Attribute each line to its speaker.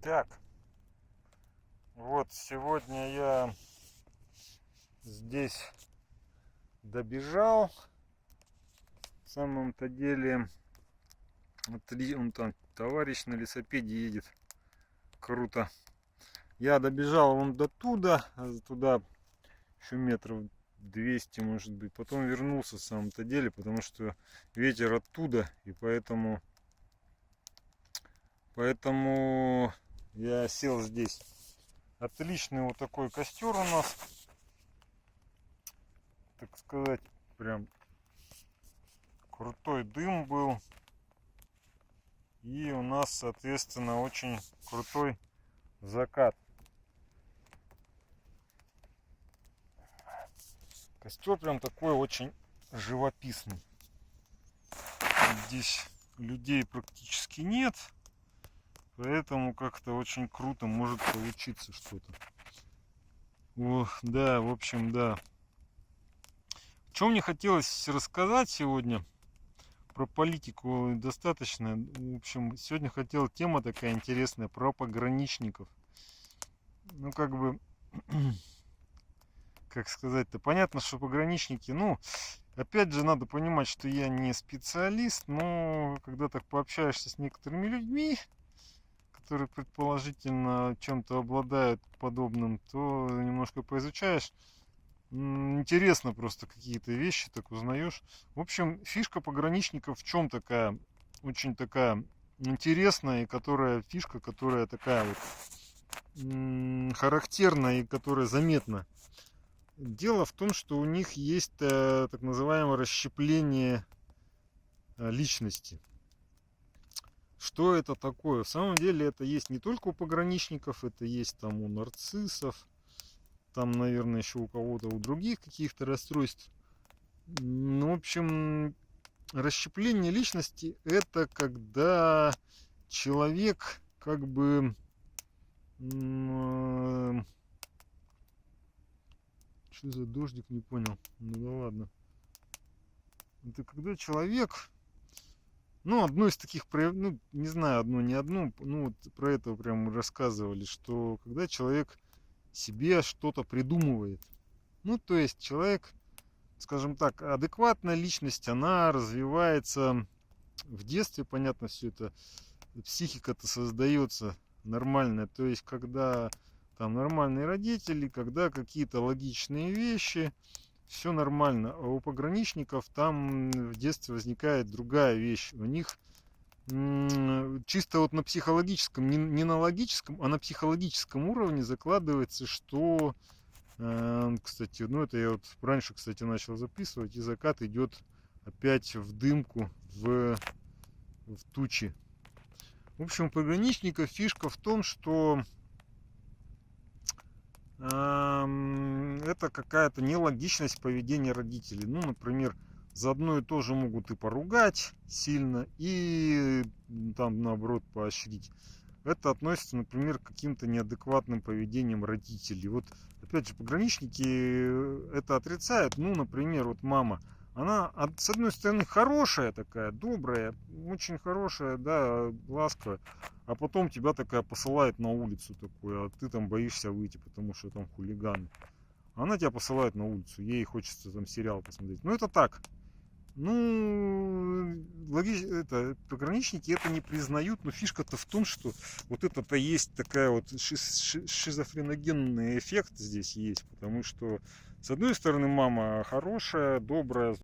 Speaker 1: Так, вот сегодня я здесь добежал. В самом-то деле, он там, товарищ на велосипеде едет. Круто. Я добежал вон до туда еще метров 200, может быть. Потом вернулся в самом-то деле, потому что ветер оттуда, и поэтому я сел здесь. Отличный вот такой костер у нас, так сказать, прям крутой дым был. И у нас, соответственно, очень крутой закат. Костер прям такой очень живописный. Здесь людей практически нет, поэтому как-то очень круто может получиться что-то. Да, в общем, да. О чем мне хотелось рассказать сегодня? Про политику достаточно. В общем, сегодня хотел, тема такая интересная, про пограничников. Ну, как бы, как сказать-то, понятно, что пограничники, ну, опять же, надо понимать, что я не специалист, но когда так пообщаешься с некоторыми людьми, которые предположительно чем-то обладают подобным, то немножко поизучаешь. Интересно просто какие-то вещи так узнаешь. В общем, фишка пограничников в чем такая, очень такая интересная, и которая фишка, которая такая вот характерная и которая заметна. Дело в том, что у них есть так называемое расщепление личности. Что это такое? В самом деле это есть не только у пограничников, это есть там у нарциссов, там, наверное, еще у кого-то, у других каких-то расстройств. Ну, в общем, расщепление личности — это когда человек как бы... Что за дождик, не понял. Ну да ладно. Это когда человек... Ну, одно из таких, ну, не знаю, одно, не одно, ну, вот про это прям рассказывали, что когда человек себе что-то придумывает. Ну, то есть человек, скажем так, адекватная личность, она развивается в детстве, понятно, все это, психика-то создается нормальная, то есть когда там нормальные родители, когда какие-то логичные вещи, все нормально. А у пограничников там в детстве возникает другая вещь. У них чисто вот на психологическом, не на логическом, а на психологическом уровне закладывается, что, кстати, ну это я вот раньше, кстати, начал записывать, и закат идет опять в дымку, в тучи. В общем, у пограничников фишка в том, что это какая-то нелогичность поведения родителей. Ну, например, за одно и то же могут и поругать сильно, и там наоборот поощрить. Это относится, например, к каким-то неадекватным поведением родителей. Вот опять же, пограничники это отрицают. Ну, например, вот мама, она с одной стороны хорошая такая, добрая, очень хорошая, да, ласковая, а потом тебя такая посылает на улицу такую, а ты там боишься выйти, потому что там хулиганы. Она тебя посылает на улицу, ей хочется там сериал посмотреть. Ну, это так. Ну, пограничники это не признают, но фишка-то в том, что вот это-то есть такая вот шизофреногенный эффект здесь есть, потому что с одной стороны мама хорошая, добрая,